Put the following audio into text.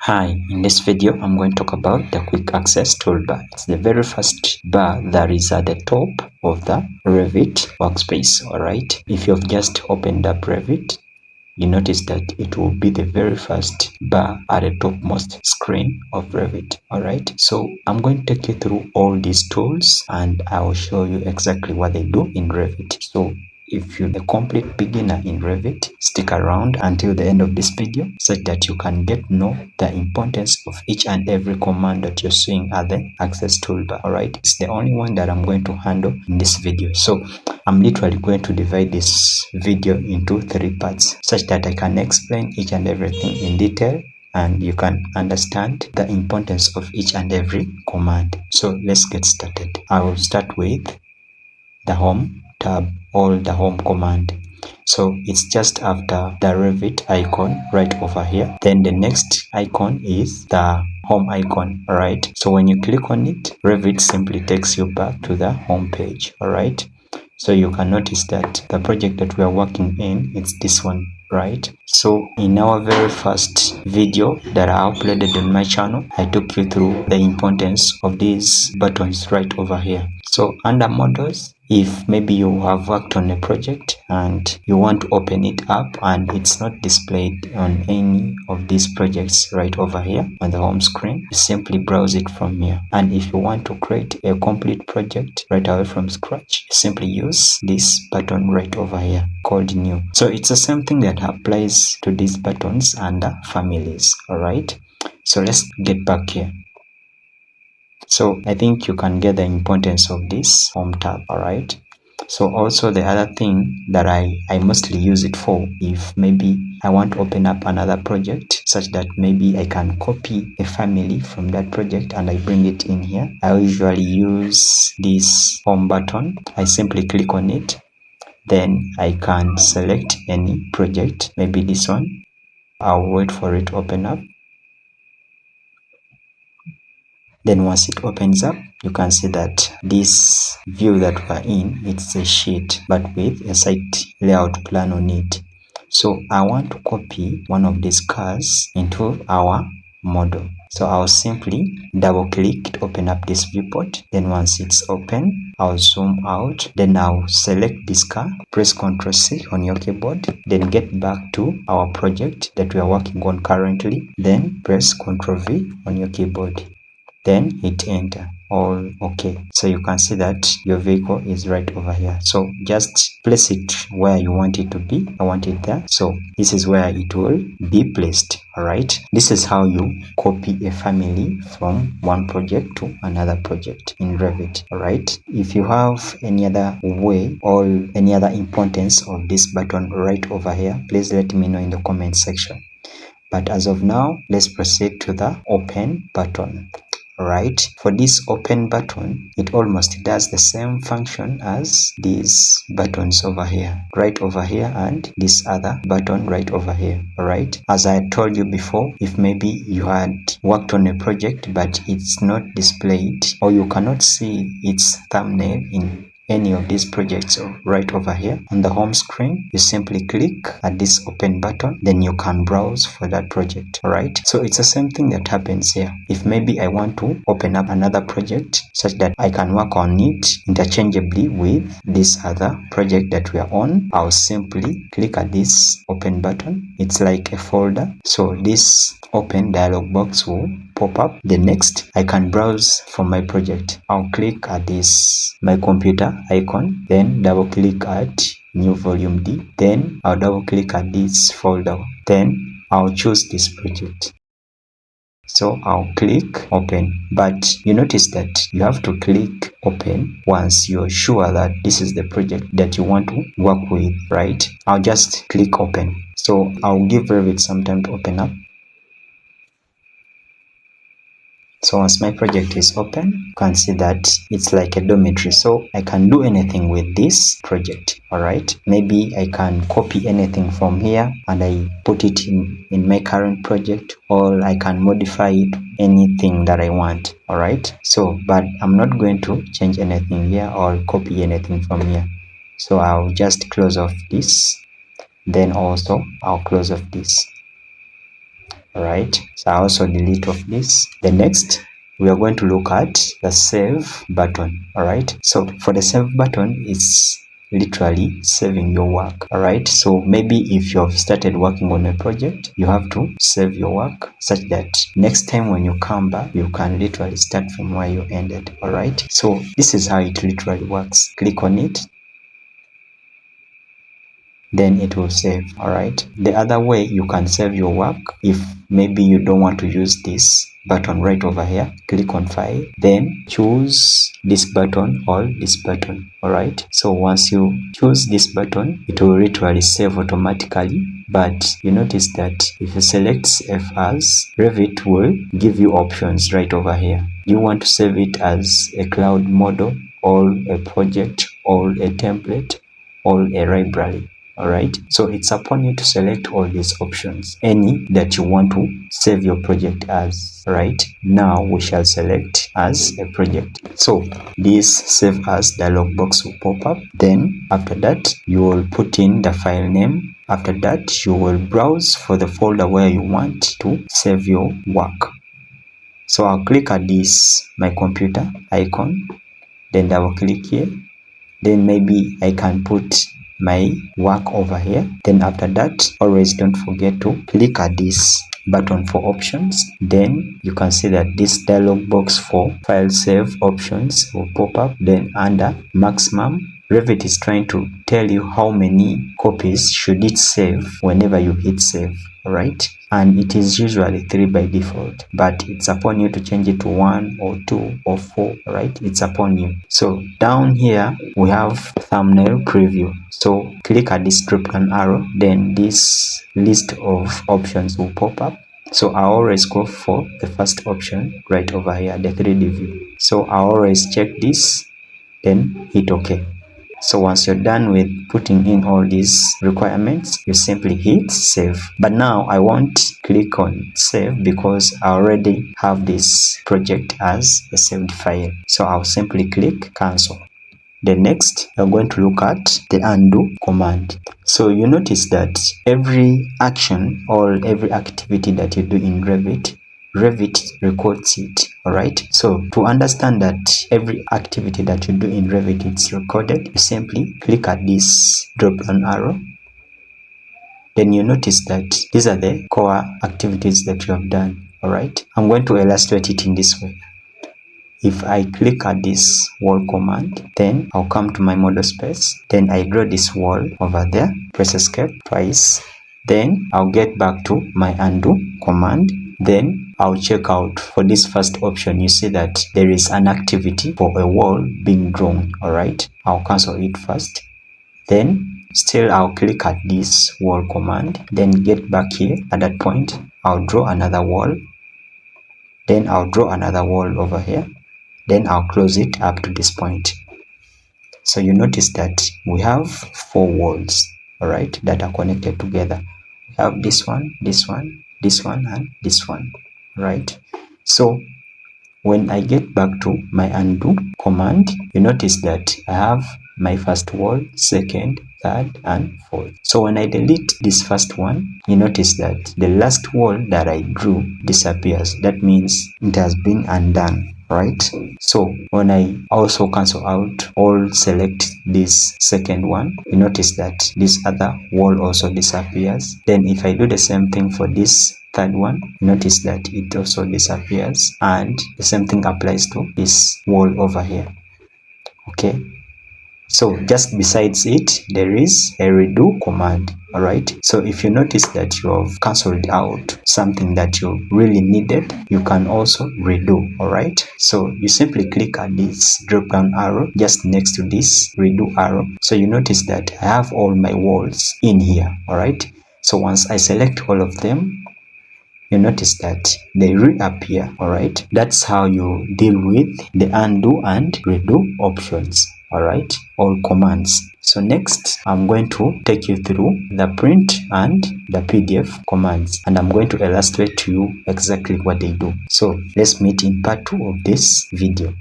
Hi, in this video I'm going to talk about the quick access toolbar. It's the very first bar that is at the top of the Revit workspace. Alright, if you've just opened up Revit, you notice that it will be the very first bar at the topmost screen of Revit. Alright, so I'm going to take you through all these tools and I will show you exactly what they do in Revit. So if you're a complete beginner in Revit, stick around until the end of this video so that you can get to know the importance of each and every command that you're seeing at the access toolbar. Alright, it's the only one that I'm going to handle in this video. So I'm literally going to divide this video into 3 parts such that I can explain each and everything in detail and you can understand the importance of each and every command. So let's get started. I will start with the home tab or the home command. So it's just after the Revit icon right over here. Then the next icon is the home icon. Alright, so when you click on it, Revit simply takes you back to the home page. Alright, so you can notice that the project that we are working in, it's this one, right? So in our very first video that I uploaded on my channel, I took you through the importance of these buttons right over here. So under models, if maybe you have worked on a project and you want to open it up and it's not displayed on any of these projects right over here on the home screen, you simply browse it from here. And if you want to create a complete project right away from scratch, you simply use this button right over here called new. So it's the same thing that applies to these buttons under families. All right, so let's get back here. So I think you can get the importance of this home tab. All right, so also the other thing that I mostly use it for, if maybe I want to open up another project such that maybe I can copy a family from that project and I bring it in here, I usually use this home button. I simply click on it, then I can select any project, maybe this one. I'll wait for it to open up. Then once it opens up, you can see that this view that we're in, it's a sheet but with a site layout plan on it. So I want to copy one of these cars into our model. So I'll simply double click to open up this viewport. Then once it's open, I'll zoom out. Then I'll select this car, press Ctrl C on your keyboard, then get back to our project that we are working on currently. Then press Ctrl V on your keyboard. Then hit enter. All okay, so you can see that your vehicle is right over here. So just place it where you want it to be. I want it there, so this is where it will be placed. All right, this is how you copy a family from one project to another project in Revit. All right, if you have any other way or any other importance of this button right over here, please let me know in the comment section. But as of now, let's proceed to the open button. Right, for this open button, it almost does the same function as these buttons over here, right over here, and this other button right over here. All right, as I had told you before, if maybe you had worked on a project but it's not displayed or you cannot see its thumbnail in any of these projects right over here on the home screen, you simply click at this open button, then you can browse for that project. All right, so it's the same thing that happens here. If maybe I want to open up another project such that I can work on it interchangeably with this other project that we are on, I'll simply click at this open button. It's like a folder, so this open dialog box will pop up. The next, I can browse for my project. I'll click at this my computer icon, then double click at new volume D, then I'll double click at this folder, then I'll choose this project. So I'll click open, but you notice that you have to click open once you're sure that this is the project that you want to work with, right? I'll just click open. So I'll give Revit some time to open up. So once my project is open, you can see that it's like a dormitory, so I can do anything with this project. All right, maybe I can copy anything from here and I put it in my current project, or I can modify it anything that I want. All right, so but I'm not going to change anything here or copy anything from here, so I'll just close off this, then also I'll close off this. All right, so I also delete of this. The next, we are going to look at the save button. All right, so for the save button, it's literally saving your work. All right, so maybe if you have started working on a project, you have to save your work such that next time when you come back, you can literally start from where you ended. All right, so this is how it literally works. Click on it, then it will save. All right, the other way you can save your work, if maybe you don't want to use this button right over here, click on file, then choose this button or this button. All right, so once you choose this button, it will literally save automatically. But you notice that if you select save as, Revit will give you options right over here. You want to save it as a cloud model, or a project, or a template, or a library. All right, so it's upon you to select all these options, any that you want to save your project as. Right now we shall select as a project. So this save as dialog box will pop up. Then after that, you will put in the file name. After that, you will browse for the folder where you want to save your work. So I'll click at this my computer icon, then double click here. Then maybe I can put my work over here. Then after that, always don't forget to click at this button for options. Then you can see that this dialog box for file save options will pop up. Then under maximum, Revit is trying to tell you how many copies should it save whenever you hit save. Right, and it is usually 3 by default, but it's upon you to change it to 1 or 2 or 4. Right, it's upon you. So down here we have thumbnail preview. So click at this drop down arrow, then this list of options will pop up. So I always go for the first option right over here, the 3D view. So I always check this, then hit OK. So once you're done with putting in all these requirements, you simply hit save. But now I won't click on save because I already have this project as a saved file. So I'll simply click cancel. The next, we're going to look at the undo command. So you notice that every action or every activity that you do in Revit records it. All right, so to understand that every activity that you do in Revit it's recorded, you simply click at this drop down arrow. Then you notice that these are the core activities that you have done. All right, I'm going to illustrate it in this way. If I click at this wall command, then I'll come to my model space, then I draw this wall over there, press escape twice, then I'll get back to my undo command. Then I'll check out for this first option. You see that there is an activity for a wall being drawn. All right, I'll cancel it first. Then still I'll click at this wall command, then get back here. At that point, I'll draw another wall. Then I'll draw another wall over here. Then I'll close it up to this point. So you notice that we have 4 walls, all right, that are connected together. We have this one, this one, this one, and this one, right? So when I get back to my undo command, you notice that I have my first wall, second, third, and fourth. So when I delete this first one, you notice that the last wall that I drew disappears. That means it has been undone. Right, so when I also cancel out or select this second one, you notice that this other wall also disappears. Then if I do the same thing for this third one, you notice that it also disappears, and the same thing applies to this wall over here. Okay, so just besides it, there is a redo command. All right, so if you notice that you have cancelled out something that you really needed, you can also redo. All right, so you simply click at this drop down arrow just next to this redo arrow. So you notice that I have all my walls in here. All right, so once I select all of them, you notice that they reappear. All right, that's how you deal with the undo and redo options. All right, all commands. So next I'm going to take you through the print and the PDF commands, and I'm going to illustrate to you exactly what they do. So let's meet in part 2 of this video.